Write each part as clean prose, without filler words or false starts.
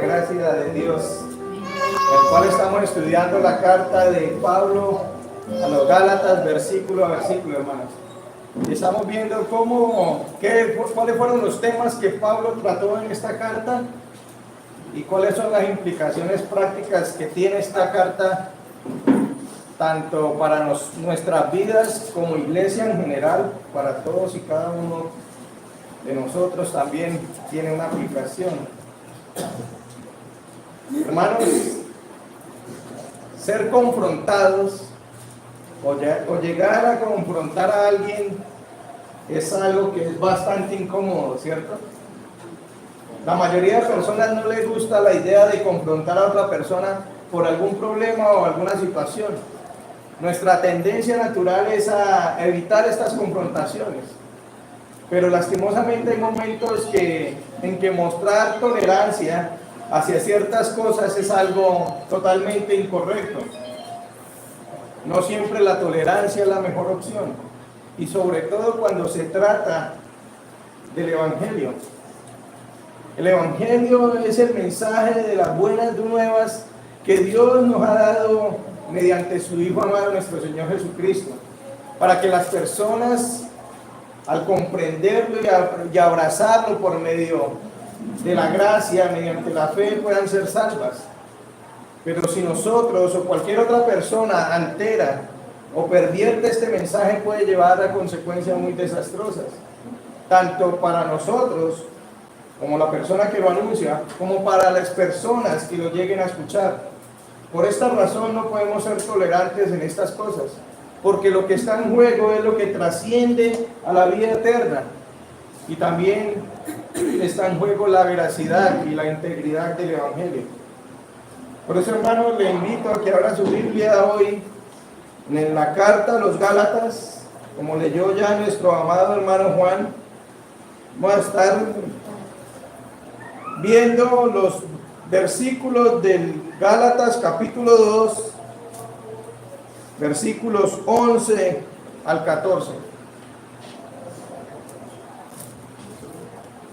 gracia de Dios, en el cual estamos estudiando la carta de Pablo a los Gálatas, versículo a versículo, hermanos. Y estamos viendo cuáles fueron los temas que Pablo trató en esta carta y cuáles son las implicaciones prácticas que tiene esta carta, tanto para nuestras vidas como iglesia en general, para todos y cada uno de nosotros también tiene una aplicación. Hermanos, ser confrontados o llegar a confrontar a alguien es algo que es bastante incómodo, ¿cierto? La mayoría de personas no les gusta la idea de confrontar a otra persona por algún problema o alguna situación. Nuestra tendencia natural es a evitar estas confrontaciones, pero lastimosamente hay momentos en que mostrar tolerancia hacia ciertas cosas es algo totalmente incorrecto. No siempre la tolerancia es la mejor opción, y sobre todo cuando se trata del Evangelio. El Evangelio es el mensaje de las buenas nuevas que Dios nos ha dado mediante su Hijo amado, nuestro Señor Jesucristo, para que las personas, al comprenderlo y abrazarlo por medio de la gracia, mediante la fe, puedan ser salvas. Pero si nosotros o cualquier otra persona altera o pervierte este mensaje, puede llevar a consecuencias muy desastrosas, tanto para nosotros como la persona que lo anuncia, como para las personas que lo lleguen a escuchar. Por esta razón no podemos ser tolerantes en estas cosas, porque lo que está en juego es lo que trasciende a la vida eterna, y también está en juego la veracidad y la integridad del Evangelio. Por eso, hermanos, le invito a que abra su Biblia hoy en la carta a los Gálatas, como leyó ya nuestro amado hermano Juan. Vamos a estar viendo los versículos del Gálatas capítulo 2, versículos 11 al 14.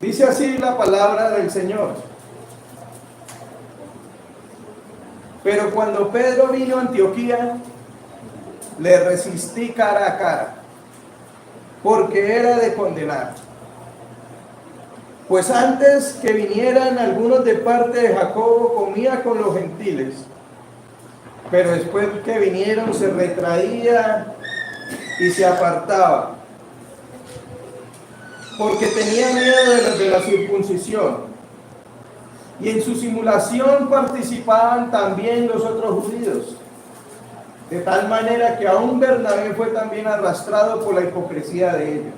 Dice así la palabra del Señor: pero cuando Pedro vino a Antioquía, le resistí cara a cara, porque era de condenar. Pues antes que vinieran algunos de parte de Jacobo, comía con los gentiles, pero después que vinieron se retraía y se apartaba, porque tenía miedo de los de la circuncisión. Y en su simulación participaban también los otros judíos, de tal manera que aún Bernabé fue también arrastrado por la hipocresía de ellos.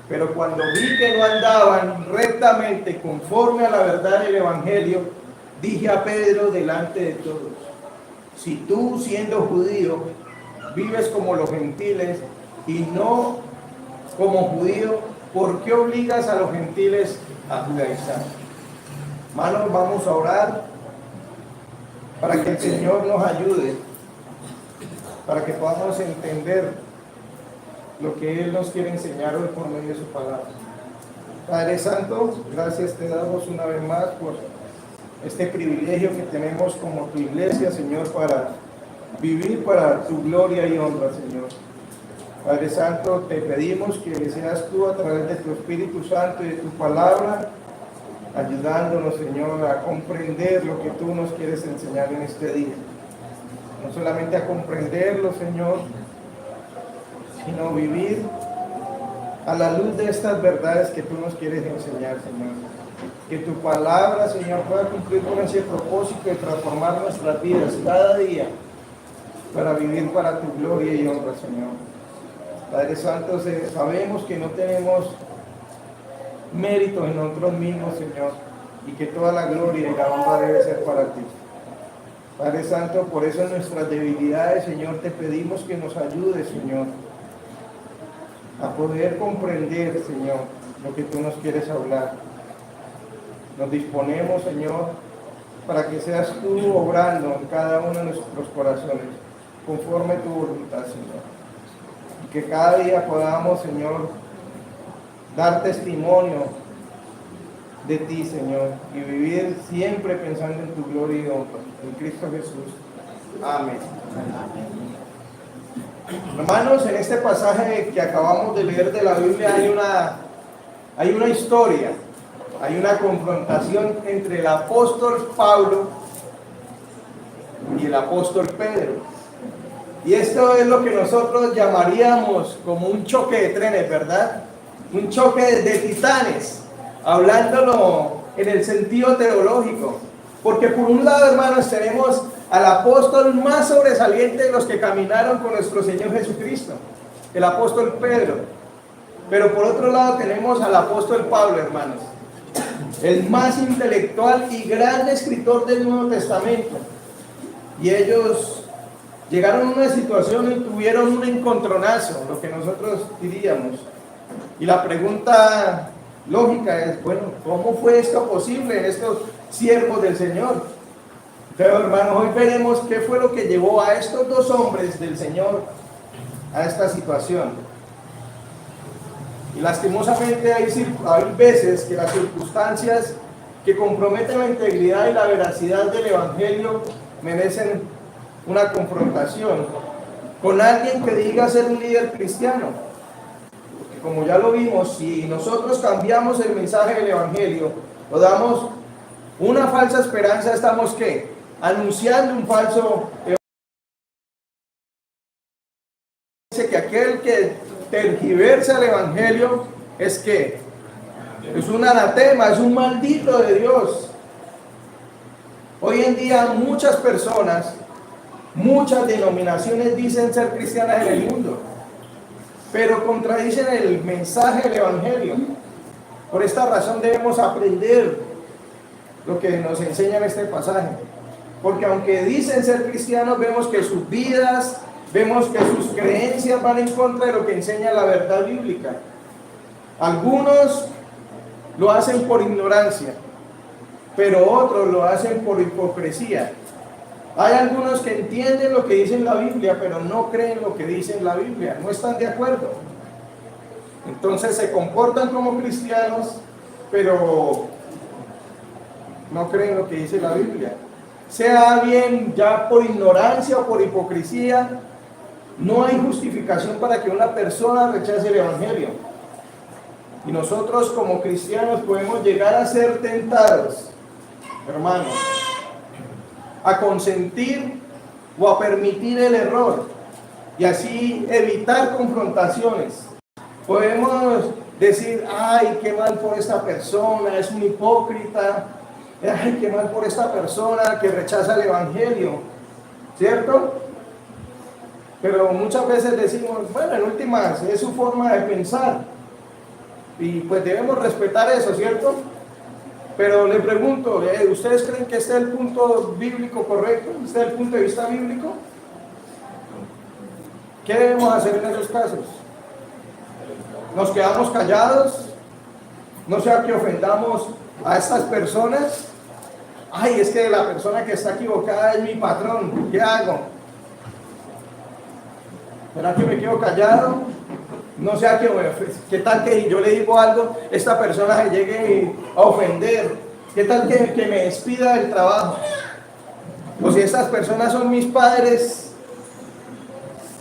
Pero cuando vi que no andaban rectamente conforme a la verdad del Evangelio, dije a Pedro delante de todos: si tú, siendo judío, vives como los gentiles y no como judío, ¿por qué obligas a los gentiles a judaizar? Hermanos, vamos a orar para que el Señor nos ayude, para que podamos entender lo que Él nos quiere enseñar hoy por medio de su palabra. Padre Santo, gracias te damos una vez más por este privilegio que tenemos como tu iglesia, Señor, para vivir para tu gloria y honra, Señor. Padre Santo, te pedimos que seas tú, a través de tu Espíritu Santo y de tu palabra, ayudándonos, Señor, a comprender lo que tú nos quieres enseñar en este día. No solamente a comprenderlo, Señor, sino vivir a la luz de estas verdades que tú nos quieres enseñar, Señor. Que tu palabra, Señor, pueda cumplir con ese propósito de transformar nuestras vidas cada día para vivir para tu gloria y honra, Señor. Padre Santo, sabemos que no tenemos méritos en nosotros mismos, Señor, y que toda la gloria y la honra debe ser para ti. Padre Santo, por eso en nuestras debilidades, Señor, te pedimos que nos ayudes, Señor, a poder comprender, Señor, lo que tú nos quieres hablar. Nos disponemos, Señor, para que seas tú obrando en cada uno de nuestros corazones, conforme tu voluntad, Señor. Y que cada día podamos, Señor, dar testimonio de ti, Señor, y vivir siempre pensando en tu gloria y honra. En Cristo Jesús. Amén. Hermanos, en este pasaje que acabamos de leer de la Biblia hay una historia, hay una confrontación entre el apóstol Pablo y el apóstol Pedro. Y esto es lo que nosotros llamaríamos como un choque de trenes, ¿verdad? Un choque de titanes, hablándolo en el sentido teológico. Porque por un lado, hermanos, tenemos al apóstol más sobresaliente de los que caminaron con nuestro Señor Jesucristo, el apóstol Pedro. Pero por otro lado tenemos al apóstol Pablo, hermanos, el más intelectual y gran escritor del Nuevo Testamento. Y ellos llegaron a una situación y tuvieron un encontronazo, lo que nosotros diríamos. Y la pregunta lógica es, bueno, ¿cómo fue esto posible en estos siervos del Señor? Pero hermanos, hoy veremos qué fue lo que llevó a estos dos hombres del Señor a esta situación. Y lastimosamente hay veces que las circunstancias que comprometen la integridad y la veracidad del Evangelio merecen una confrontación con alguien que diga ser un líder cristiano. Porque como ya lo vimos, si nosotros cambiamos el mensaje del Evangelio o damos una falsa esperanza, estamos ¿qué? Anunciando un falso evangelio. Dice que aquel que tergiversa el Evangelio es que es un anatema, es un maldito de Dios. Hoy en día muchas personas, muchas denominaciones dicen ser cristianas en el mundo, pero contradicen el mensaje del Evangelio. Por esta razón debemos aprender lo que nos enseña en este pasaje, porque aunque dicen ser cristianos, vemos que sus vidas, vemos que sus creencias van en contra de lo que enseña la verdad bíblica. Algunos lo hacen por ignorancia, pero otros lo hacen por hipocresía. Hay algunos que entienden lo que dice la Biblia, pero no creen lo que dice la Biblia, no están de acuerdo. Entonces se comportan como cristianos, pero no creen lo que dice la Biblia. Sea bien ya por ignorancia o por hipocresía, no hay justificación para que una persona rechace el Evangelio. Y nosotros como cristianos podemos llegar a ser tentados, hermanos, a consentir o a permitir el error y así evitar confrontaciones. Podemos decir, ay, qué mal por esta persona, es un hipócrita, ay, qué mal por esta persona que rechaza el Evangelio, ¿cierto? Pero muchas veces decimos, bueno, en últimas es su forma de pensar y pues debemos respetar eso, ¿cierto? Pero le pregunto, ¿ustedes creen que este es el punto bíblico correcto? ¿Este es el punto de vista bíblico? ¿Qué debemos hacer en esos casos? ¿Nos quedamos callados? ¿No sea que ofendamos a estas personas? Ay, es que la persona que está equivocada es mi patrón, ¿qué hago? ¿Será que me quedo callado? No sea que tal que yo le digo algo, esta persona se llegue a ofender. ¿Qué tal que me despida del trabajo? O si estas personas son mis padres,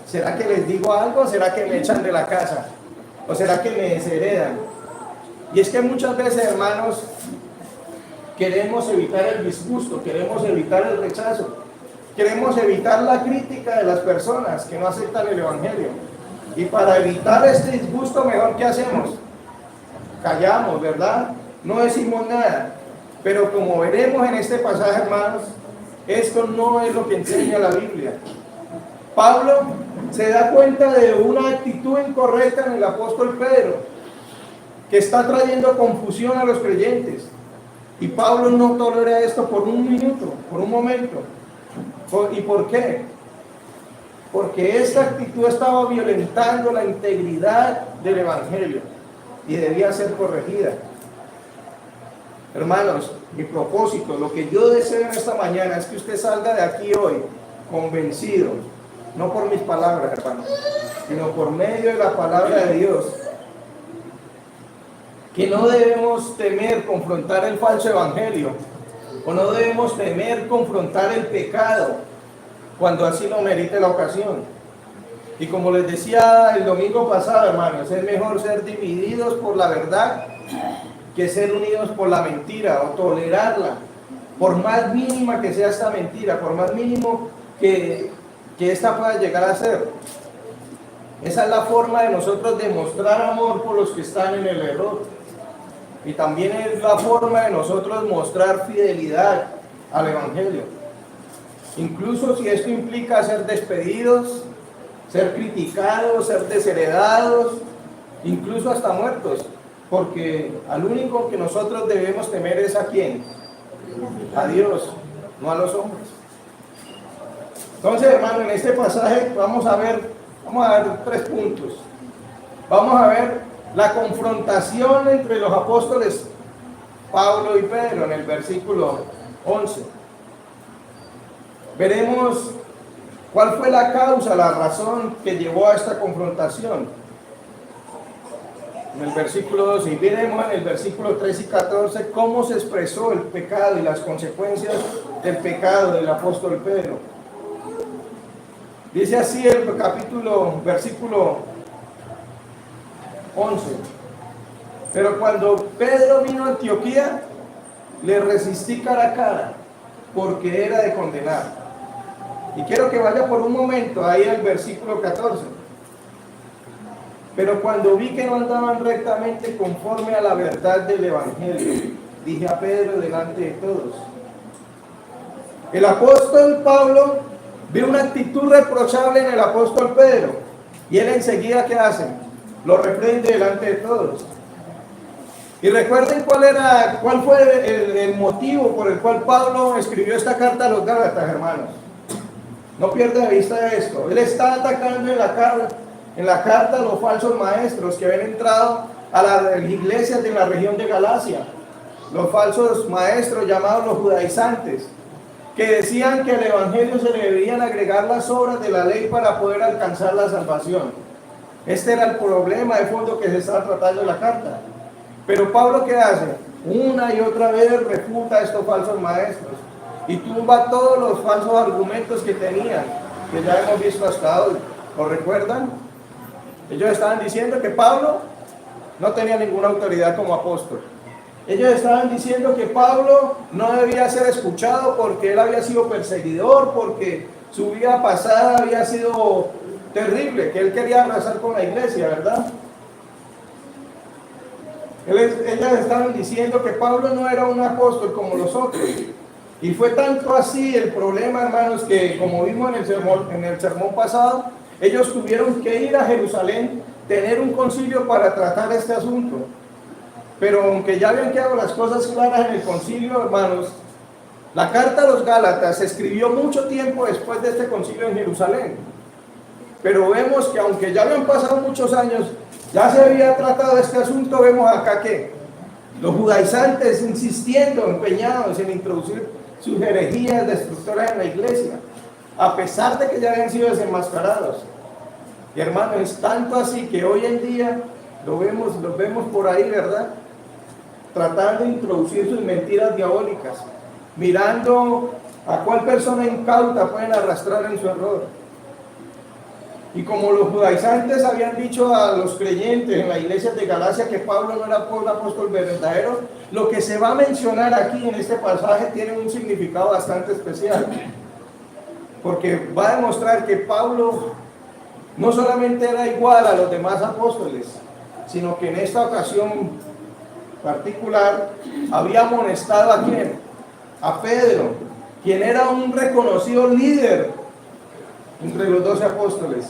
¿será que les digo algo? ¿Será que me echan de la casa? ¿O será que me desheredan? Y es que muchas veces, hermanos, queremos evitar el disgusto, queremos evitar el rechazo, queremos evitar la crítica de las personas que no aceptan el Evangelio. Y para evitar este disgusto, mejor ¿qué hacemos? Callamos, ¿verdad? No decimos nada. Pero como veremos en este pasaje, hermanos, esto no es lo que enseña la Biblia. Pablo se da cuenta de una actitud incorrecta en el apóstol Pedro, que está trayendo confusión a los creyentes. Y Pablo no tolera esto por un minuto, por un momento. ¿Y por qué? Porque esta actitud estaba violentando la integridad del Evangelio y debía ser corregida. Hermanos, mi propósito, lo que yo deseo en esta mañana es que usted salga de aquí hoy convencido, no por mis palabras, hermanos, sino por medio de la palabra de Dios, que no debemos temer confrontar el falso evangelio, o no debemos temer confrontar el pecado cuando así lo merite la ocasión. Y como les decía el domingo pasado, hermanos, es mejor ser divididos por la verdad que ser unidos por la mentira o tolerarla, por más mínima que sea esta mentira, por más mínimo que esta pueda llegar a ser. Esa es la forma de nosotros demostrar amor por los que están en el error. Y también es la forma de nosotros mostrar fidelidad al Evangelio. Incluso si esto implica ser despedidos, ser criticados, ser desheredados, incluso hasta muertos. Porque al único que nosotros debemos temer es ¿a quién? A Dios, no a los hombres. Entonces, hermano, en este pasaje vamos a ver 3 puntos. Vamos a ver la confrontación entre los apóstoles Pablo y Pedro en el versículo 11. Veremos cuál fue la causa, la razón que llevó a esta confrontación. En el versículo 12, y veremos en el versículo 13 y 14 cómo se expresó el pecado y las consecuencias del pecado del apóstol Pedro. Dice así el versículo 11. Pero cuando Pedro vino a Antioquía, le resistí cara a cara, porque era de condenar. Y quiero que vaya por un momento ahí al versículo 14. Pero cuando vi que no andaban rectamente conforme a la verdad del Evangelio, dije a Pedro delante de todos. El apóstol Pablo ve una actitud reprochable en el apóstol Pedro, y él enseguida, ¿qué hace? Lo reprende delante de todos. Y recuerden cuál fue el motivo por el cual Pablo escribió esta carta a los Gálatas, hermanos. No pierda de vista esto. Él está atacando en la carta a los falsos maestros que habían entrado a las iglesias de la región de Galacia. Los falsos maestros llamados los judaizantes, que decían que al evangelio se le debían agregar las obras de la ley para poder alcanzar la salvación. Este era el problema de fondo que se estaba tratando en la carta. Pero Pablo, ¿qué hace? Una y otra vez refuta a estos falsos maestros y tumba todos los falsos argumentos que tenían, que ya hemos visto hasta hoy. ¿Lo recuerdan? Ellos estaban diciendo que Pablo no tenía ninguna autoridad como apóstol. Ellos estaban diciendo que Pablo no debía ser escuchado porque él había sido perseguidor, porque su vida pasada había sido terrible, que él quería arrasar con la iglesia, ¿verdad? Ellos estaban diciendo que Pablo no era un apóstol como los otros. Y fue tanto así el problema, hermanos, que como vimos en el sermón pasado, ellos tuvieron que ir a Jerusalén, tener un concilio para tratar este asunto. Pero aunque ya habían quedado las cosas claras en el concilio, hermanos, la carta a los Gálatas se escribió mucho tiempo después de este concilio en Jerusalén. Pero vemos que aunque ya habían pasado muchos años, ya se había tratado este asunto. Vemos acá que los judaizantes insistiendo, empeñados en introducir sus herejías destructoras en la iglesia, a pesar de que ya habían sido desenmascarados. Y hermanos, es tanto así que hoy en día los vemos por ahí, ¿verdad? Tratando de introducir sus mentiras diabólicas, mirando a cuál persona incauta pueden arrastrar en su error. Y como los judaizantes habían dicho a los creyentes en la iglesia de Galacia que Pablo no era un apóstol verdadero, lo que se va a mencionar aquí en este pasaje tiene un significado bastante especial, porque va a demostrar que Pablo no solamente era igual a los demás apóstoles, sino que en esta ocasión particular había amonestado ¿a quién? A Pedro, quien era un reconocido líder entre los 12 apóstoles.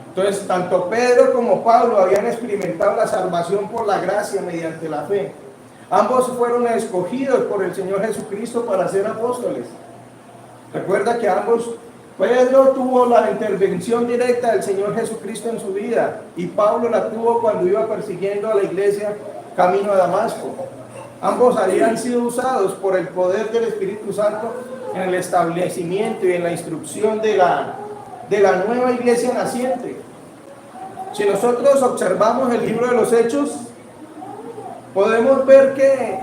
Entonces, tanto Pedro como Pablo habían experimentado la salvación por la gracia mediante la fe. Ambos fueron escogidos por el Señor Jesucristo para ser apóstoles. Recuerda que Pedro tuvo la intervención directa del Señor Jesucristo en su vida, y Pablo la tuvo cuando iba persiguiendo a la iglesia camino a Damasco. Ambos habían sido usados por el poder del Espíritu Santo en el establecimiento y en la instrucción de la nueva iglesia naciente. Si nosotros observamos el libro de los Hechos, podemos ver que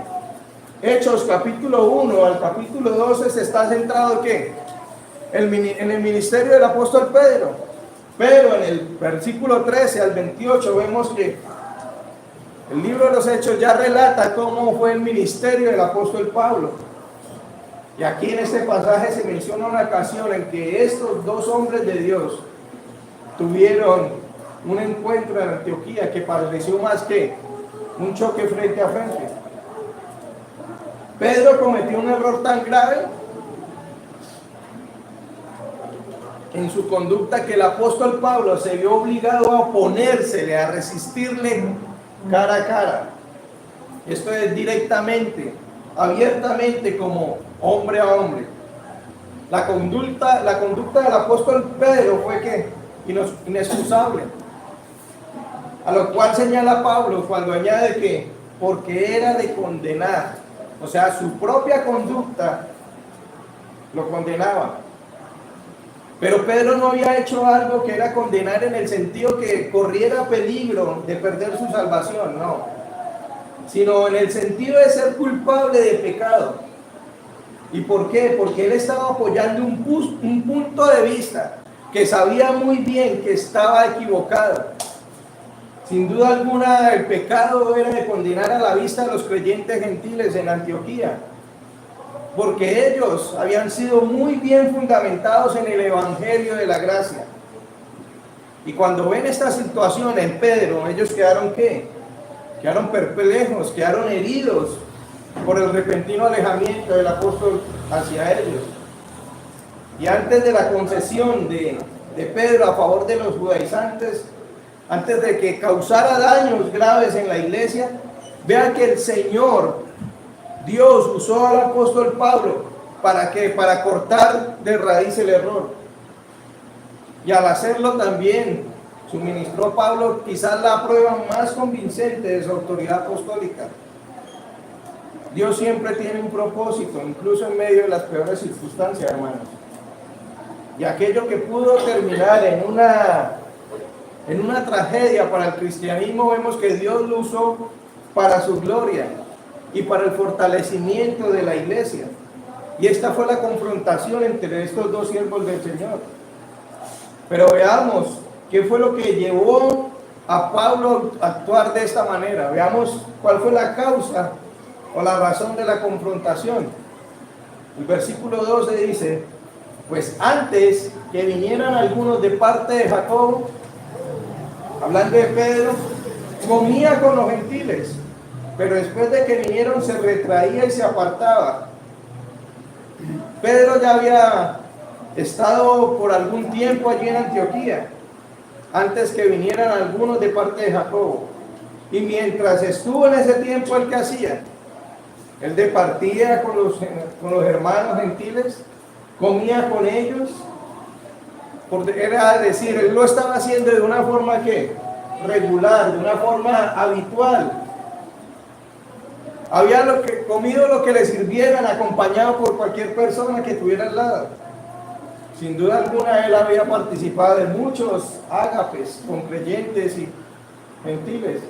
Hechos capítulo 1 al capítulo 12 se está centrado ¿qué? En el ministerio del apóstol Pedro. Pero en el versículo 13 al 28 vemos que el libro de los Hechos ya relata cómo fue el ministerio del apóstol Pablo. Y aquí en este pasaje se menciona una ocasión en que estos dos hombres de Dios tuvieron un encuentro en Antioquía que pareció más que un choque frente a frente. Pedro cometió un error tan grave en su conducta que el apóstol Pablo se vio obligado a oponérsele, a resistirle cara a cara. Esto es directamente, abiertamente, como hombre a hombre. La conducta del apóstol Pedro fue que inexcusable, a lo cual señala Pablo cuando añade que porque era de condenar, o sea, su propia conducta lo condenaba. Pero Pedro no había hecho algo que era condenar en el sentido que corriera peligro de perder su salvación, no, sino en el sentido de ser culpable de pecado. ¿Y por qué? Porque él estaba apoyando un punto de vista que sabía muy bien que estaba equivocado. Sin duda alguna, el pecado era de condenar a la vista de los creyentes gentiles en Antioquía, porque ellos habían sido muy bien fundamentados en el evangelio de la gracia. Y cuando ven esta situación en Pedro, ellos quedaron ¿qué? Quedaron perplejos, quedaron heridos por el repentino alejamiento del apóstol hacia ellos. Y antes de la concesión de Pedro a favor de los judaizantes, antes de que causara daños graves en la iglesia, vean que el Señor Dios usó al apóstol Pablo para cortar de raíz el error. Y al hacerlo también suministró a Pablo quizás la prueba más convincente de su autoridad apostólica. Dios siempre tiene un propósito, incluso en medio de las peores circunstancias, hermanos. Y aquello que pudo terminar en una tragedia para el cristianismo, vemos que Dios lo usó para su gloria y para el fortalecimiento de la iglesia. Y esta fue la confrontación entre estos dos siervos del Señor. Pero veamos qué fue lo que llevó a Pablo a actuar de esta manera. Veamos cuál fue la causa o la razón de la confrontación. El versículo 12 dice: pues antes que vinieran algunos de parte de Jacobo, hablando de Pedro, comía con los gentiles, pero después de que vinieron se retraía y se apartaba. Pedro ya había estado por algún tiempo allí en Antioquía, antes que vinieran algunos de parte de Jacobo. Y mientras estuvo en ese tiempo, ¿él qué hacía? Él departía con los hermanos gentiles, comía con ellos, era decir, él lo estaba haciendo de una forma que regular, de una forma habitual. Había comido lo que le sirvieran, acompañado por cualquier persona que estuviera al lado. Sin duda alguna, él había participado de muchos ágapes con creyentes y gentiles.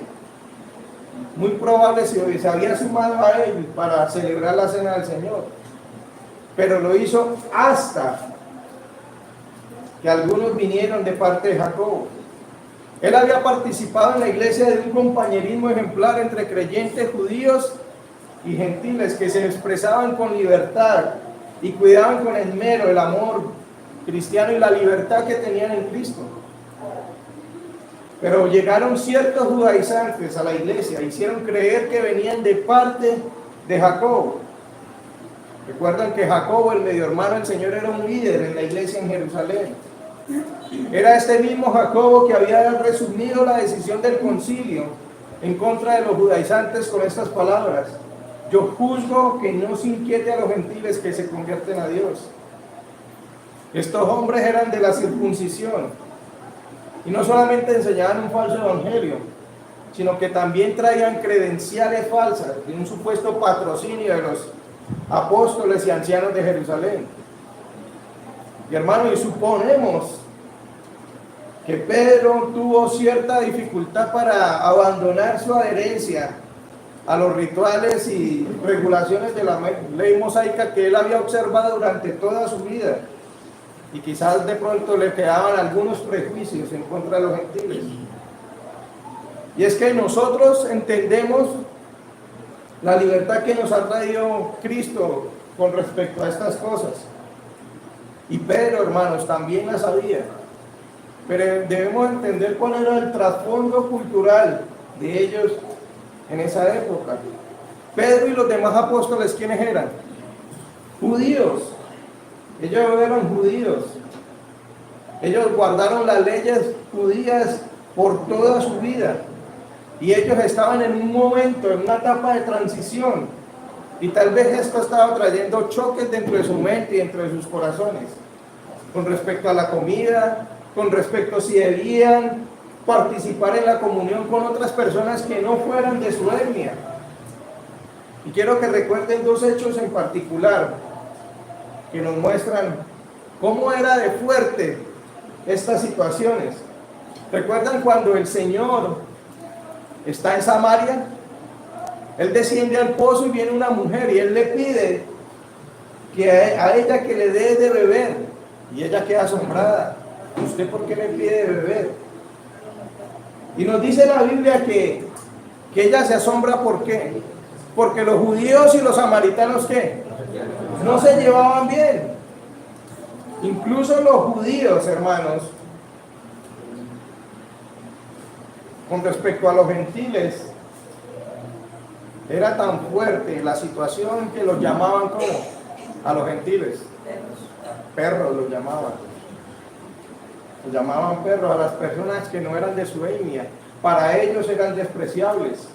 Muy probable se había sumado a él para celebrar la cena del Señor. Pero lo hizo hasta que algunos vinieron de parte de Jacobo. Él había participado en la iglesia de un compañerismo ejemplar entre creyentes judíos y gentiles que se expresaban con libertad y cuidaban con esmero el amor cristiano y la libertad que tenían en Cristo. Pero llegaron ciertos judaizantes a la iglesia, hicieron creer que venían de parte de Jacobo. Recuerdan que Jacobo, el medio hermano del Señor, era un líder en la iglesia en Jerusalén. Era este mismo Jacobo que había resumido la decisión del concilio en contra de los judaizantes con estas palabras: yo juzgo que no se inquiete a los gentiles que se convierten a Dios. Estos hombres eran de la circuncisión y no solamente enseñaban un falso evangelio, sino que también traían credenciales falsas de un supuesto patrocinio de los apóstoles y ancianos de Jerusalén. Y hermano, y suponemos que Pedro tuvo cierta dificultad para abandonar su adherencia a los rituales y regulaciones de la ley mosaica que él había observado durante toda su vida. Y quizás de pronto le quedaban algunos prejuicios en contra de los gentiles. Y es que nosotros entendemos la libertad que nos ha traído Cristo con respecto a estas cosas. Y Pedro, hermanos, también la sabía. Pero debemos entender cuál era el trasfondo cultural de ellos en esa época. Pedro y los demás apóstoles, ¿quiénes eran? Judíos. Ellos eran judíos. Ellos guardaron las leyes judías por toda su vida. Y ellos estaban en un momento, en una etapa de transición. Y tal vez esto estaba trayendo choques dentro de su mente y dentro de sus corazones. Con respecto a la comida, con respecto a si debían participar en la comunión con otras personas que no fueran de su etnia. Y quiero que recuerden dos hechos en particular que nos muestran cómo era de fuerte estas situaciones. ¿Recuerdan cuando el Señor está en Samaria? Él desciende al pozo y viene una mujer y él le pide que a ella que le dé de beber, y ella queda asombrada. ¿Usted por qué le pide de beber? Y nos dice la Biblia que ella se asombra. ¿Por qué? Porque los judíos y los samaritanos, ¿qué? No se llevaban bien. Incluso los judíos, hermanos, con respecto a los gentiles, era tan fuerte la situación que los llamaban como a los gentiles. Perros los llamaban. Los llamaban perros a las personas que no eran de su etnia. Para ellos eran despreciables.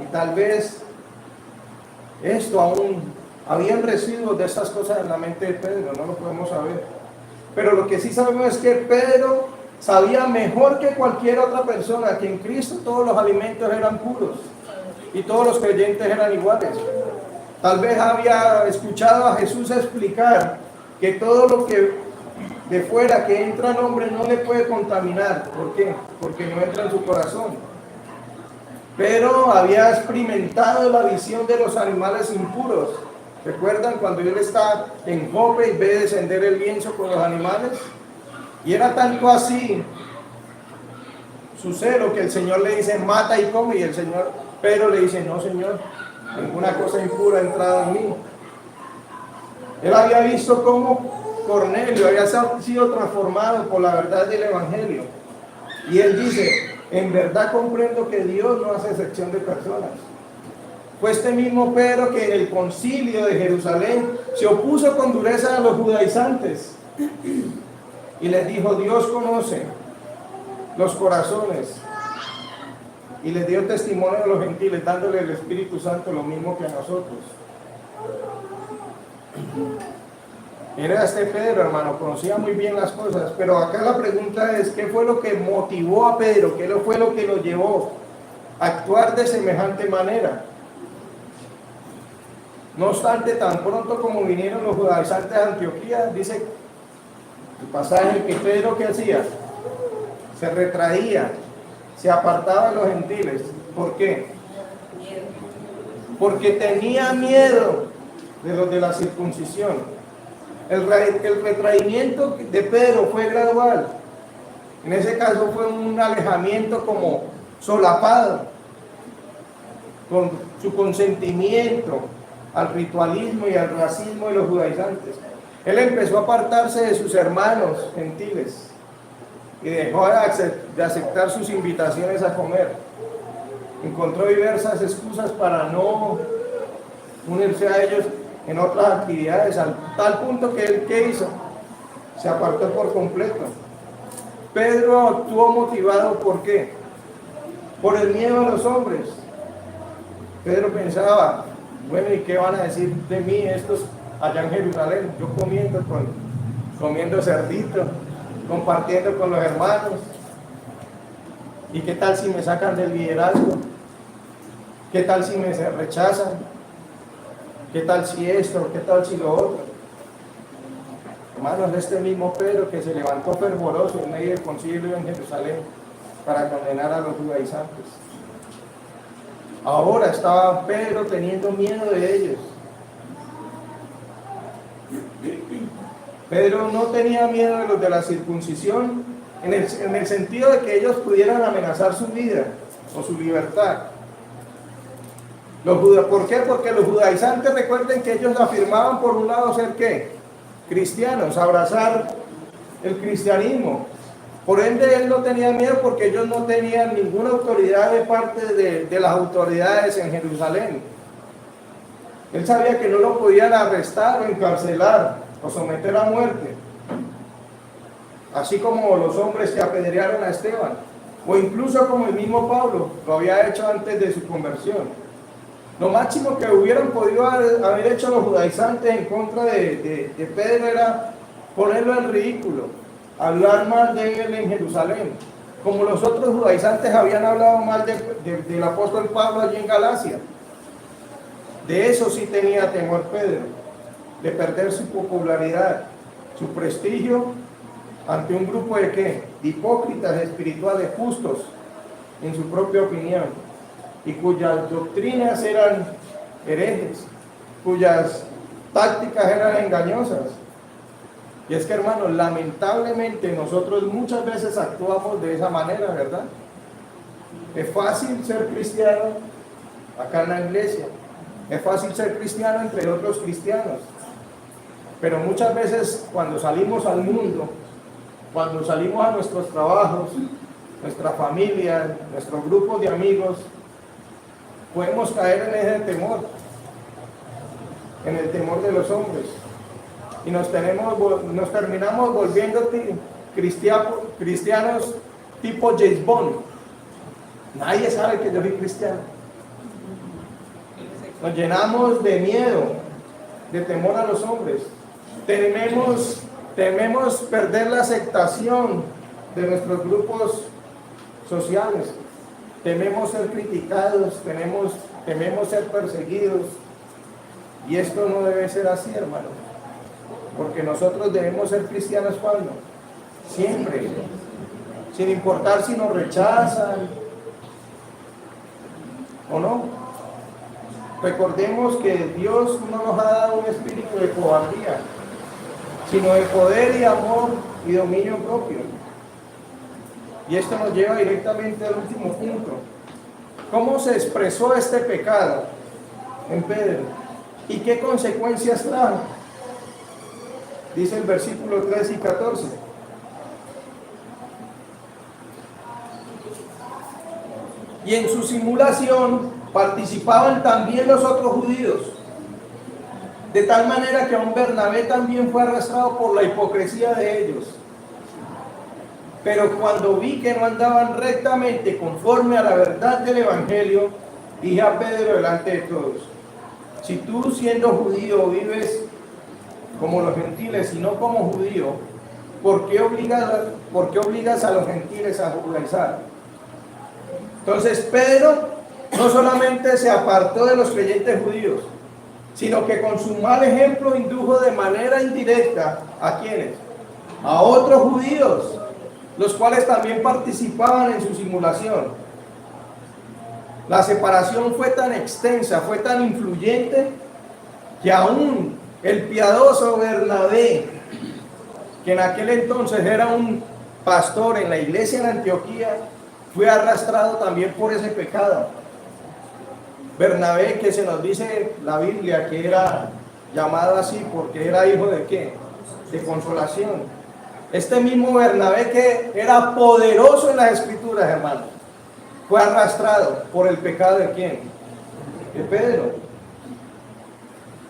Y tal vez esto aún habían residuos de estas cosas en la mente de Pedro, no lo podemos saber. Pero lo que sí sabemos es que Pedro sabía mejor que cualquier otra persona que en Cristo todos los alimentos eran puros y todos los creyentes eran iguales. Tal vez había escuchado a Jesús explicar que todo lo que de fuera que entra al hombre no le puede contaminar. ¿Por qué? Porque no entra en su corazón. Pero había experimentado la visión de los animales impuros. ¿Recuerdan cuando él está en Jope y ve descender el lienzo con los animales? Y era tanto así su celo que el Señor le dice, mata y come. Y el Señor, Pedro le dice, no, Señor, ninguna cosa impura ha entrado en mí. Él había visto cómo Cornelio había sido transformado por la verdad del Evangelio. Y él dice, en verdad comprendo que Dios no hace excepción de personas. Fue este mismo Pedro que en el concilio de Jerusalén se opuso con dureza a los judaizantes y les dijo, Dios conoce los corazones, y les dio testimonio a los gentiles, dándole el Espíritu Santo lo mismo que a nosotros. Era este Pedro, hermano, conocía muy bien las cosas, pero acá la pregunta es, ¿qué fue lo que motivó a Pedro? ¿Qué fue lo que lo llevó a actuar de semejante manera? No obstante, tan pronto como vinieron los judaizantes de Antioquía, dice el pasaje que Pedro, ¿qué hacía? Se retraía, se apartaba de los gentiles. ¿Por qué? Porque tenía miedo de los de la circuncisión. El retraimiento de Pedro fue gradual. En ese caso fue un alejamiento como solapado, con su consentimiento al ritualismo y al racismo de los judaizantes. Él empezó a apartarse de sus hermanos gentiles y dejó de aceptar sus invitaciones a comer. Encontró diversas excusas para no unirse a ellos en otras actividades, al tal punto que él, ¿qué hizo? Se apartó por completo. Pedro actuó motivado, ¿por qué? Por el miedo a los hombres. Pedro pensaba, bueno, ¿y qué van a decir de mí estos allá en Jerusalén? Yo comiendo cerdito, compartiendo con los hermanos. ¿Y qué tal si me sacan del liderazgo? ¿Qué tal si me rechazan? ¿Qué tal si esto? ¿Qué tal si lo otro? Hermanos, este mismo Pedro que se levantó fervoroso en medio del concilio en Jerusalén para condenar a los judaizantes. Ahora estaba Pedro teniendo miedo de ellos. Pedro no tenía miedo de los de la circuncisión en el sentido de que ellos pudieran amenazar su vida o su libertad. ¿Por qué? Porque los judaizantes, recuerden que ellos afirmaban por un lado ser ¿qué? Cristianos, abrazar el cristianismo. Por ende él no tenía miedo porque ellos no tenían ninguna autoridad de parte de las autoridades en Jerusalén. Él sabía que no lo podían arrestar o encarcelar o someter a muerte, así como los hombres que apedrearon a Esteban, o incluso como el mismo Pablo lo había hecho antes de su conversión. Lo máximo que hubieran podido haber hecho los judaizantes en contra de Pedro era ponerlo en ridículo, hablar mal de él en Jerusalén, como los otros judaizantes habían hablado mal del apóstol Pablo allí en Galacia. De eso sí tenía temor Pedro, de perder su popularidad, su prestigio ante un grupo de ¿qué? De hipócritas espirituales justos en su propia opinión y cuyas doctrinas eran herejes, cuyas tácticas eran engañosas. Y es que, hermanos, lamentablemente nosotros muchas veces actuamos de esa manera, ¿verdad? Es fácil ser cristiano acá en la iglesia, es fácil ser cristiano entre otros cristianos, pero muchas veces cuando salimos al mundo, cuando salimos a nuestros trabajos, nuestra familia, nuestro grupo de amigos, podemos caer en ese temor, en el temor de los hombres, y nos terminamos volviendo cristianos tipo James Bond. Nadie sabe que yo soy cristiano. Nos llenamos de miedo, de temor a los hombres. Tememos perder la aceptación de nuestros grupos sociales. Tememos ser criticados, tememos ser perseguidos. Y esto no debe ser así, hermano. Porque nosotros debemos ser cristianos cuando, siempre, sin importar si nos rechazan o no. Recordemos que Dios no nos ha dado un espíritu de cobardía, sino de poder y amor y dominio propio. Y esto nos lleva directamente al último punto. ¿Cómo se expresó este pecado en Pedro? ¿Y qué consecuencias trajo? Dice el versículo 13 y 14. Y en su simulación participaban también los otros judíos, de tal manera que aun Bernabé también fue arrastrado por la hipocresía de ellos. Pero cuando vi que no andaban rectamente conforme a la verdad del Evangelio, dije a Pedro delante de todos: si tú, siendo judío, vives como los gentiles y no como judío, ¿por qué obligas a los gentiles a judaizar? Entonces Pedro no solamente se apartó de los creyentes judíos, sino que con su mal ejemplo indujo de manera indirecta ¿a quiénes? A otros judíos, los cuales también participaban en su simulación. La separación fue tan extensa, fue tan influyente, que aún el piadoso Bernabé, que en aquel entonces era un pastor en la iglesia en Antioquía, fue arrastrado también por ese pecado. Bernabé, que se nos dice la Biblia que era llamado así porque era hijo de ¿qué? De consolación. Este mismo Bernabé, que era poderoso en las escrituras, hermanos, fue arrastrado por el pecado de ¿quién? De Pedro.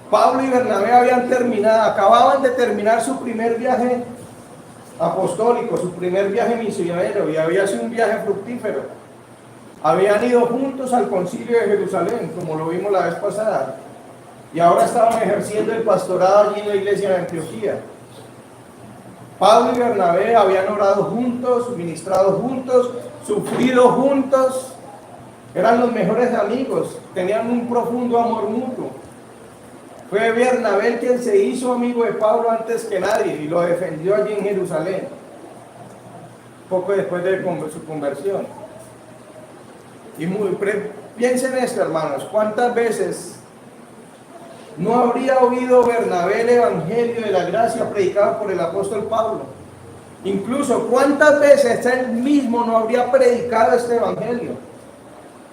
Pablo y Bernabé acababan de terminar su primer viaje apostólico, su primer viaje misionero, y había sido un viaje fructífero. Habían ido juntos al concilio de Jerusalén, como lo vimos la vez pasada, y ahora estaban ejerciendo el pastorado allí en la iglesia de Antioquía. Pablo y Bernabé habían orado juntos, ministrado juntos, sufrido juntos, eran los mejores amigos, tenían un profundo amor mutuo. Fue Bernabé quien se hizo amigo de Pablo antes que nadie y lo defendió allí en Jerusalén, poco después de su conversión. Y Piensen esto, hermanos, ¿cuántas veces no habría oído Bernabé el evangelio de la gracia predicado por el apóstol Pablo? Incluso, ¿cuántas veces él mismo no habría predicado este evangelio?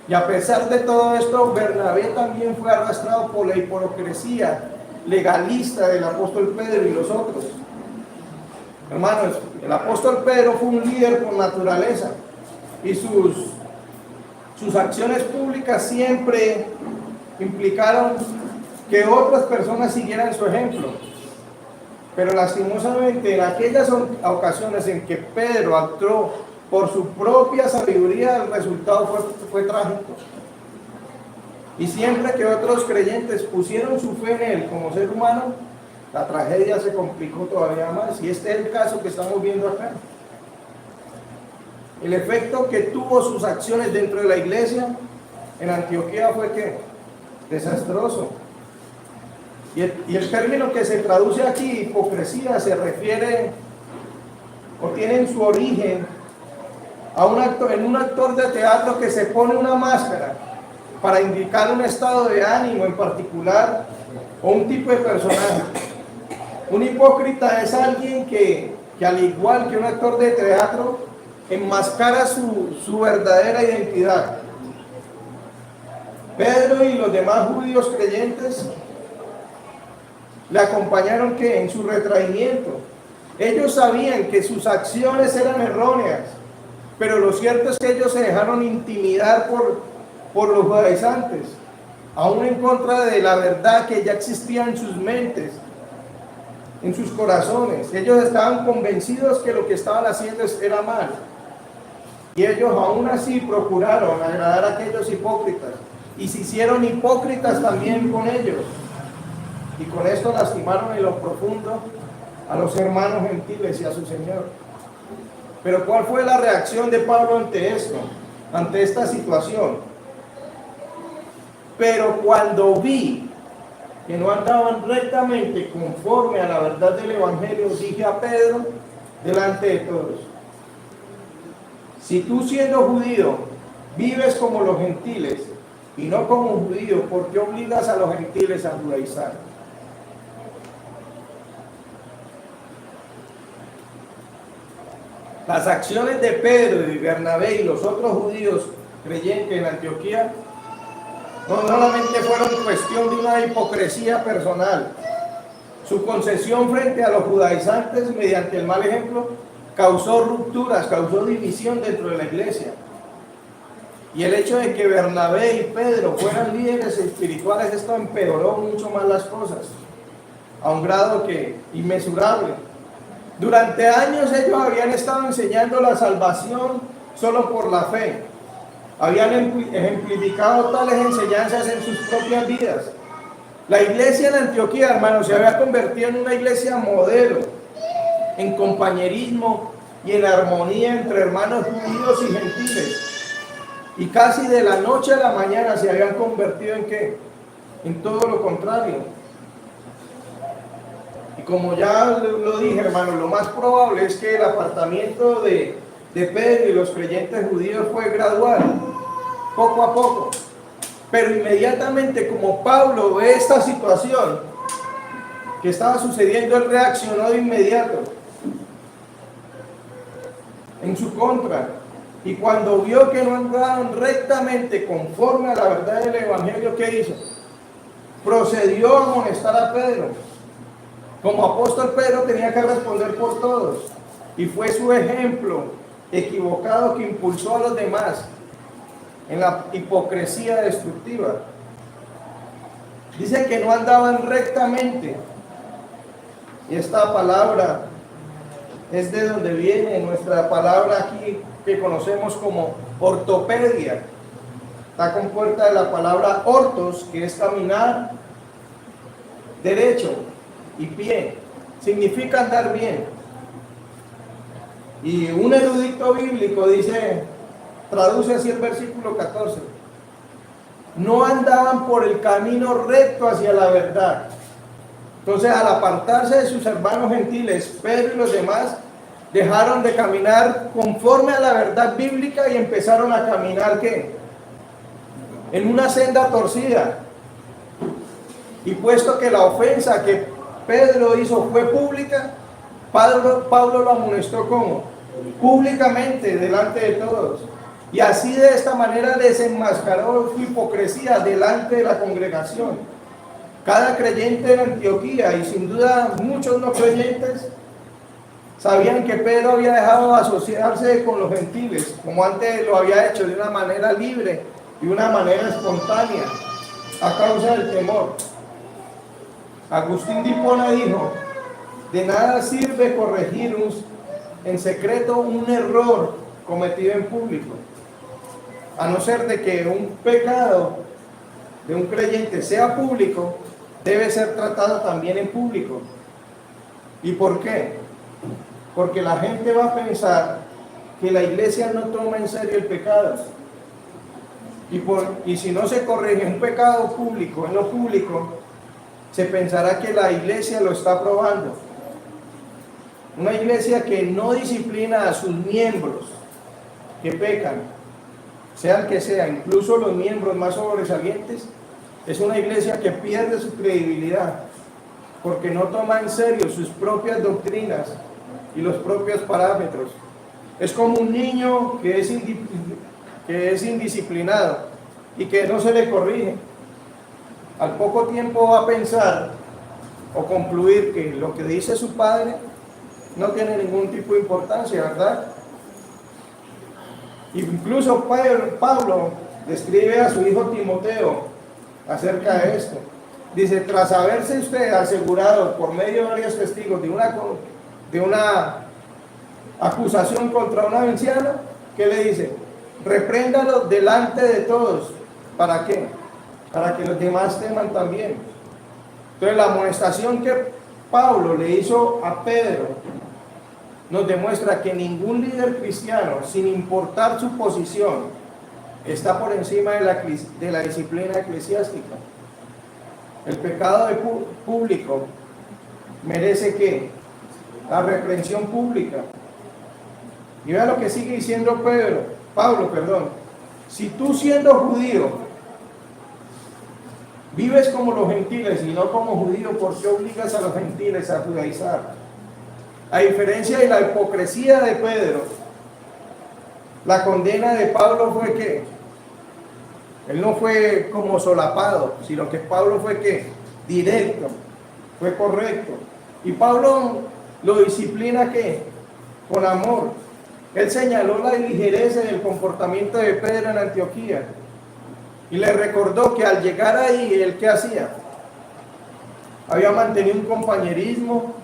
Y a pesar de todo esto, Bernabé también fue arrastrado por la hipocresía legalista del apóstol Pedro y los otros. Hermanos, el apóstol Pedro fue un líder por naturaleza y sus acciones públicas siempre implicaron que otras personas siguieran su ejemplo. Pero lastimosamente en aquellas ocasiones en que Pedro actuó por su propia sabiduría, el resultado fue trágico. Y siempre que otros creyentes pusieron su fe en él como ser humano, la tragedia se complicó todavía más. Y este es el caso que estamos viendo acá. El efecto que tuvo sus acciones dentro de la iglesia en Antioquía fue que desastroso. Y el término que se traduce aquí, hipocresía, se refiere o tiene en su origen a en un actor de teatro que se pone una máscara para indicar un estado de ánimo en particular o un tipo de personaje. Un hipócrita es alguien que al igual que un actor de teatro, enmascara su verdadera identidad. Pedro y los demás judíos creyentes le acompañaron en su retraimiento. Ellos sabían que sus acciones eran erróneas, pero lo cierto es que ellos se dejaron intimidar por los judaizantes, aún en contra de la verdad que ya existía en sus mentes, en sus corazones. Ellos estaban convencidos que lo que estaban haciendo era mal, y ellos aún así procuraron agradar a aquellos hipócritas, y se hicieron hipócritas también con ellos. Y con esto lastimaron en lo profundo a los hermanos gentiles y a su Señor. Pero ¿cuál fue la reacción de Pablo ante esto, ante esta situación? Pero cuando vi que no andaban rectamente conforme a la verdad del Evangelio, dije a Pedro delante de todos: si tú, siendo judío, vives como los gentiles y no como un judío, ¿por qué obligas a los gentiles a judaizar? Las acciones de Pedro y Bernabé y los otros judíos creyentes en Antioquía no solamente fueron cuestión de una hipocresía personal. Su concesión frente a los judaizantes mediante el mal ejemplo causó rupturas, causó división dentro de la iglesia. Y el hecho de que Bernabé y Pedro fueran líderes espirituales, esto empeoró mucho más las cosas, a un grado que inmesurable. Durante años ellos habían estado enseñando la salvación solo por la fe. Habían ejemplificado tales enseñanzas en sus propias vidas. La iglesia en Antioquía, hermanos, se había convertido en una iglesia modelo en compañerismo y en armonía entre hermanos judíos y gentiles. Y casi de la noche a la mañana se habían convertido ¿en qué? En todo lo contrario. Y como ya lo dije, hermano, lo más probable es que el apartamiento de Pedro y los creyentes judíos fue gradual, poco a poco. Pero inmediatamente, como Pablo ve esta situación que estaba sucediendo, él reaccionó de inmediato en su contra. Y cuando vio que no andaban rectamente conforme a la verdad del Evangelio, ¿qué hizo? Procedió a amonestar a Pedro. Como apóstol, Pedro tenía que responder por todos, y fue su ejemplo equivocado que impulsó a los demás en la hipocresía destructiva. Dice que no andaban rectamente, y esta palabra es de donde viene nuestra palabra aquí que conocemos como ortopedia. Está compuesta de la palabra ortos, que es caminar derecho, y pie, significa andar bien. Y un erudito bíblico traduce así el versículo 14: no andaban por el camino recto hacia la verdad. Entonces, al apartarse de sus hermanos gentiles, Pedro y los demás dejaron de caminar conforme a la verdad bíblica y empezaron a caminar ¿qué? en una senda torcida. Y puesto que la ofensa que Pedro hizo fue pública, Pablo lo amonestó como públicamente delante de todos. Y así de esta manera desenmascaró su hipocresía delante de la congregación. Cada creyente en Antioquía, y sin duda muchos no creyentes, sabían que Pedro había dejado de asociarse con los gentiles, como antes lo había hecho, de una manera libre y una manera espontánea, a causa del temor. Agustín de Hipona dijo: de nada sirve corregir en secreto un error cometido en público, a no ser de que un pecado de un creyente sea público, debe ser tratado también en público. ¿Y por qué? Porque la gente va a pensar que la iglesia no toma en serio el pecado. Y si no se corrige un pecado público, en lo público, se pensará que la iglesia lo está aprobando. Una iglesia que no disciplina a sus miembros que pecan, sea el que sea, incluso los miembros más sobresalientes, es una iglesia que pierde su credibilidad, porque no toma en serio sus propias doctrinas y los propios parámetros. Es como un niño que es indisciplinado y que no se le corrige. Al poco tiempo va a pensar o concluir que lo que dice su padre no tiene ningún tipo de importancia, ¿verdad? Incluso Pablo describe a su hijo Timoteo acerca de esto. Dice: tras haberse usted asegurado por medio de varios testigos de una acusación contra un anciano, ¿qué le dice? Repréndalo delante de todos. ¿Para qué? Para que los demás teman también. Entonces la amonestación que Pablo le hizo a Pedro nos demuestra que ningún líder cristiano, sin importar su posición, está por encima de la disciplina eclesiástica. El pecado público merece ¿qué? La reprensión pública. Y vea lo que sigue diciendo Pablo. Si tú, siendo judío, vives como los gentiles y no como judío, ¿por qué obligas a los gentiles a judaizar? A diferencia de la hipocresía de Pedro, la condena de Pablo fue que él no fue como solapado, sino que Pablo fue que directo, fue correcto. Y Pablo lo disciplina ¿qué? Con amor. Él señaló la ligereza en el comportamiento de Pedro en Antioquía y le recordó que al llegar ahí, ¿él qué hacía? Había mantenido un compañerismo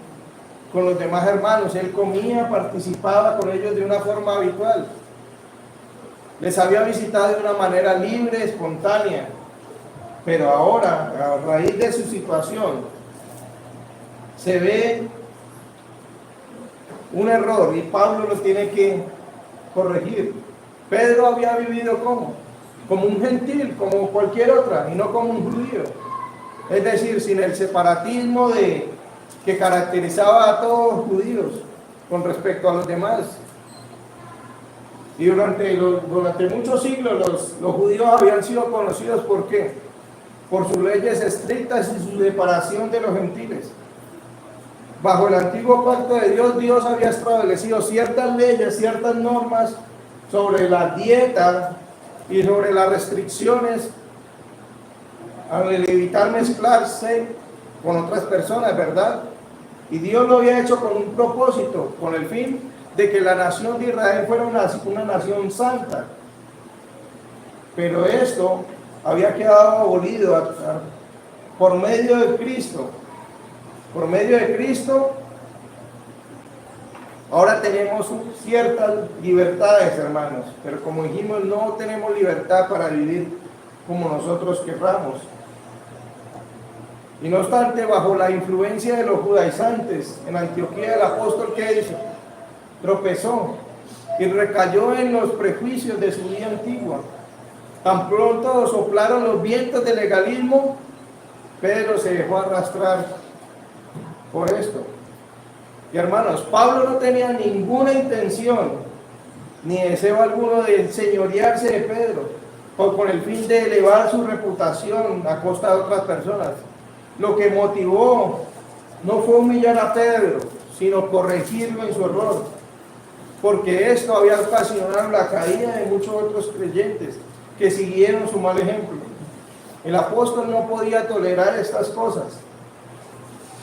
con los demás hermanos. Él comía, participaba con ellos de una forma habitual. Les había visitado de una manera libre, espontánea. Pero ahora, a raíz de su situación, se ve un error y Pablo lo tiene que corregir. Pedro había vivido como un gentil, como cualquier otra, y no como un judío. Es decir, sin el separatismo que caracterizaba a todos los judíos con respecto a los demás. Y durante muchos siglos los judíos habían sido conocidos ¿por qué? Por sus leyes estrictas y su separación de los gentiles. Bajo el antiguo pacto de Dios, Dios había establecido ciertas leyes, ciertas normas sobre la dieta y sobre las restricciones al evitar mezclarse con otras personas, ¿verdad? Y Dios lo había hecho con un propósito, con el fin de que la nación de Israel fuera una nación santa. Pero esto había quedado abolido por medio de Cristo. Por medio de Cristo, ahora tenemos ciertas libertades, hermanos, pero como dijimos, no tenemos libertad para vivir como nosotros querramos. Y no obstante, bajo la influencia de los judaizantes, en Antioquía el apóstol, ¿qué hizo? Tropezó y recayó en los prejuicios de su vida antigua. Tan pronto soplaron los vientos del legalismo, Pedro se dejó arrastrar por esto. Y hermanos, Pablo no tenía ninguna intención ni deseo alguno de enseñorearse de Pedro. o con el fin de elevar su reputación a costa de otras personas. Lo que motivó no fue humillar a Pedro, sino corregirlo en su error, porque esto había ocasionado la caída de muchos otros creyentes que siguieron su mal ejemplo. El apóstol no podía tolerar estas cosas.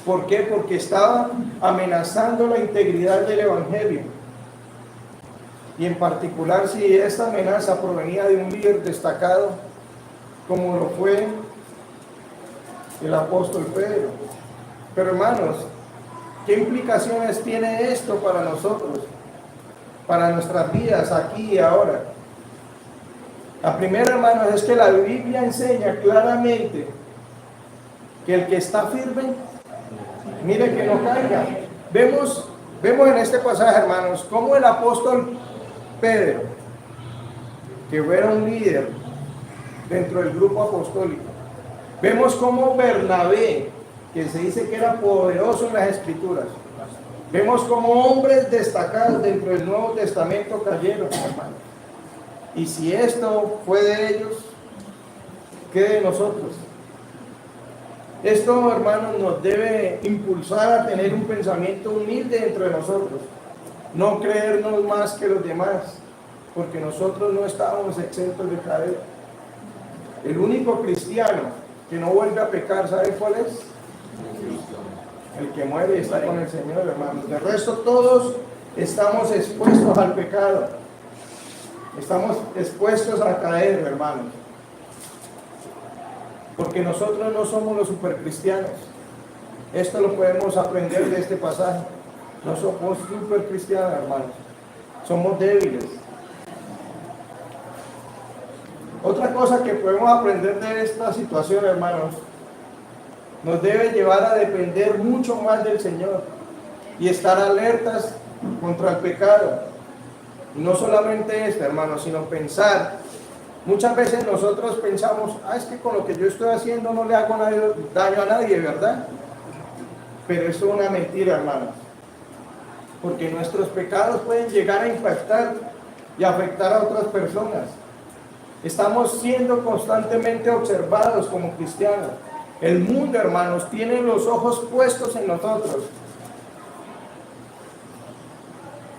¿Por qué? Porque estaba amenazando la integridad del evangelio. Y en particular si esta amenaza provenía de un líder destacado, como lo fue el apóstol Pedro. Pero hermanos, ¿qué implicaciones tiene esto para nosotros? Para nuestras vidas aquí y ahora. La primera, hermanos, es que la Biblia enseña claramente que el que está firme, mire que no caiga. Vemos en este pasaje, hermanos, cómo el apóstol Pedro, que era un líder dentro del grupo apostólico, vemos cómo Bernabé, que se dice que era poderoso en las escrituras, vemos cómo hombres destacados dentro del Nuevo Testamento cayeron, hermanos. Y si esto fue de ellos, ¿qué de nosotros? Esto, hermanos, nos debe impulsar a tener un pensamiento humilde dentro de nosotros. No creernos más que los demás, porque nosotros no estábamos exentos de caer. El único cristiano que no vuelve a pecar, ¿sabe cuál es? El que muere y está con el Señor, hermanos. De resto, todos estamos expuestos al pecado. Estamos expuestos a caer, hermanos. Porque nosotros no somos los supercristianos. Esto lo podemos aprender de este pasaje. No somos supercristianos, hermanos. Somos débiles. Otra cosa que podemos aprender de esta situación, hermanos, nos debe llevar a depender mucho más del Señor y estar alertas contra el pecado. Y no solamente esto, hermanos, sino pensar. Muchas veces nosotros pensamos, es que con lo que yo estoy haciendo no le hago daño a nadie, ¿verdad? Pero eso es una mentira, hermanos. Porque nuestros pecados pueden llegar a impactar y afectar a otras personas. Estamos siendo constantemente observados como cristianos. El mundo, hermanos, tiene los ojos puestos en nosotros.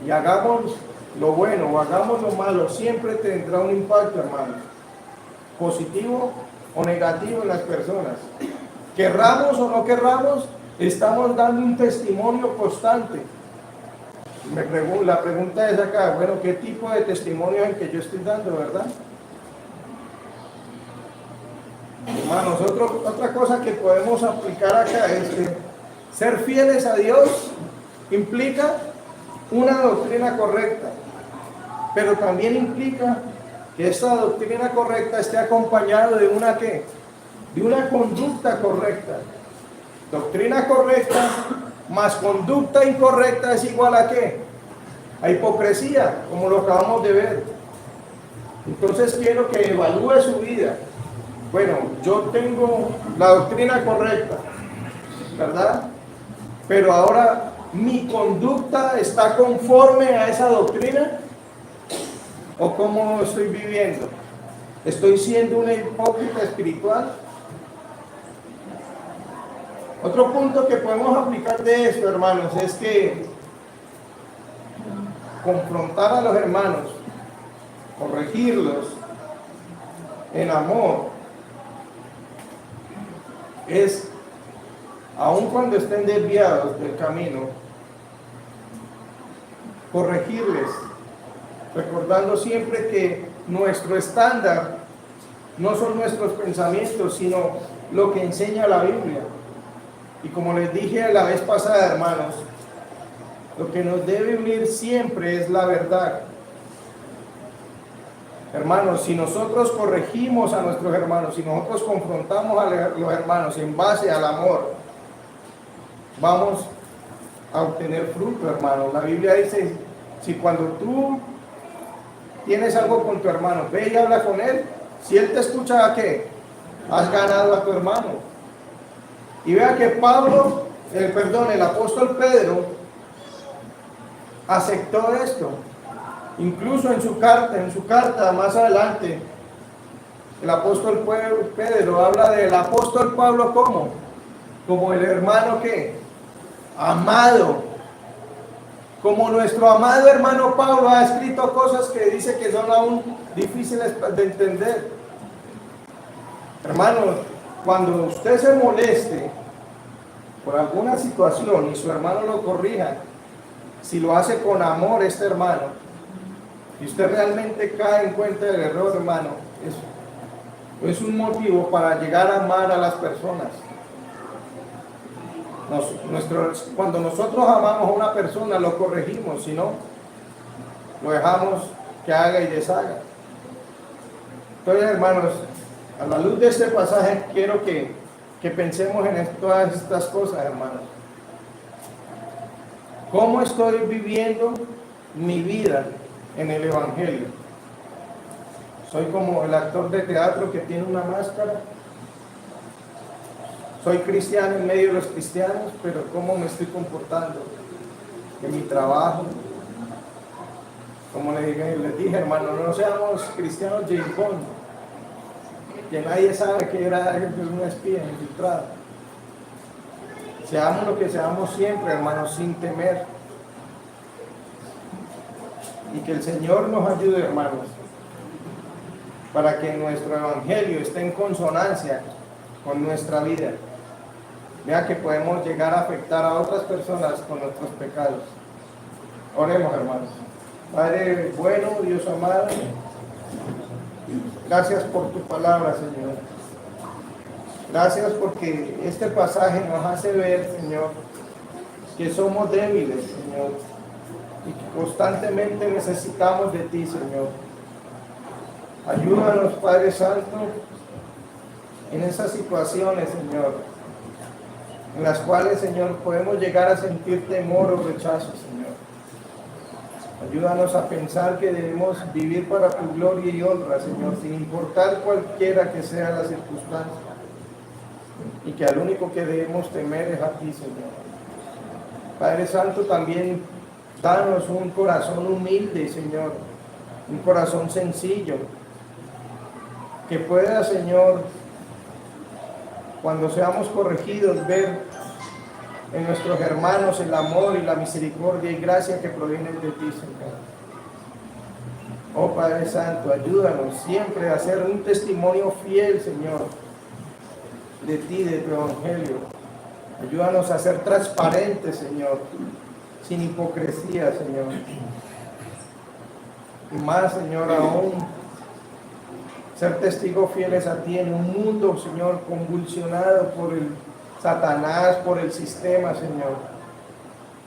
Y hagamos lo bueno o hagamos lo malo, siempre tendrá un impacto, hermanos, positivo o negativo en las personas. Querramos o no querramos, estamos dando un testimonio constante. La pregunta es acá, bueno, ¿qué tipo de testimonio es el que yo estoy dando, verdad? Hermanos, otra cosa que podemos aplicar acá es que ser fieles a Dios implica una doctrina correcta, pero también implica que esta doctrina correcta esté acompañada de una ¿qué? De una conducta correcta. Doctrina correcta más conducta incorrecta es igual a ¿qué? A hipocresía, como lo acabamos de ver. Entonces quiero que evalúe su vida. Bueno, yo tengo la doctrina correcta, ¿verdad? Pero ahora mi conducta está conforme a esa doctrina. ¿O cómo estoy viviendo? ¿Estoy siendo una hipócrita espiritual? Otro punto que podemos aplicar de esto, hermanos, es que confrontar a los hermanos, corregirlos en amor, es, aun cuando estén desviados del camino, corregirles, recordando siempre que nuestro estándar no son nuestros pensamientos, sino lo que enseña la Biblia. Y como les dije la vez pasada, hermanos, lo que nos debe unir siempre es la verdad. Hermanos, si nosotros corregimos a nuestros hermanos, si nosotros confrontamos a los hermanos en base al amor, vamos a obtener fruto, hermanos. La Biblia dice, si cuando tú tienes algo con tu hermano, ve y habla con él, si él te escucha, ¿a qué? Has ganado a tu hermano. Y vea que el apóstol Pedro aceptó esto. Incluso en su carta más adelante, El apóstol Pedro habla del apóstol Pablo como el hermano que amado, como nuestro amado hermano Pablo ha escrito cosas que dice que son aún difíciles de entender. Hermano, cuando usted se moleste por alguna situación y su hermano lo corrija, si lo hace con amor este hermano, y usted realmente cae en cuenta del error, hermano, es un motivo para llegar a amar a las personas. Cuando nosotros amamos a una persona, lo corregimos, si no, lo dejamos que haga y deshaga. Entonces, hermanos, a la luz de este pasaje, quiero que pensemos en todas estas cosas, hermanos. ¿Cómo estoy viviendo mi vida en el Evangelio? ¿Soy como el actor de teatro que tiene una máscara? Soy cristiano en medio de los cristianos, pero ¿cómo me estoy comportando en mi trabajo? Como les dije, hermano, no seamos cristianos James Bond, que nadie sabe que era una espía infiltrada. Seamos lo que seamos siempre, hermanos, sin temer. Y que el Señor nos ayude, hermanos, para que nuestro evangelio esté en consonancia con nuestra vida. Vea que podemos llegar a afectar a otras personas con nuestros pecados. Oremos, hermanos. Padre bueno, Dios amado, gracias por tu palabra, Señor. Gracias porque este pasaje nos hace ver, Señor, que somos débiles, Señor, y que constantemente necesitamos de ti, Señor. Ayúdanos, Padre Santo, en esas situaciones, Señor, en las cuales, Señor, podemos llegar a sentir temor o rechazo, Señor. Ayúdanos a pensar que debemos vivir para tu gloria y honra, Señor, sin importar cualquiera que sea la circunstancia. Y que al único que debemos temer es a ti, Señor. Padre Santo, también danos un corazón humilde, Señor, un corazón sencillo, que pueda, Señor, cuando seamos corregidos, ver en nuestros hermanos el amor y la misericordia y gracia que provienen de ti, Señor. Oh Padre Santo, ayúdanos siempre a ser un testimonio fiel, Señor, de ti, de tu evangelio. Ayúdanos a ser transparentes, Señor, sin hipocresía, Señor. Y más, Señor, aún ser testigos fieles a ti en un mundo, Señor, convulsionado por el Satanás, por el sistema, Señor.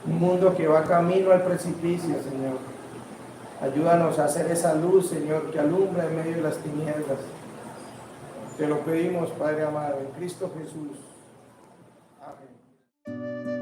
Un mundo que va camino al precipicio, Señor. Ayúdanos a hacer esa luz, Señor, que alumbra en medio de las tinieblas. Te lo pedimos, Padre amado, en Cristo Jesús. Amén.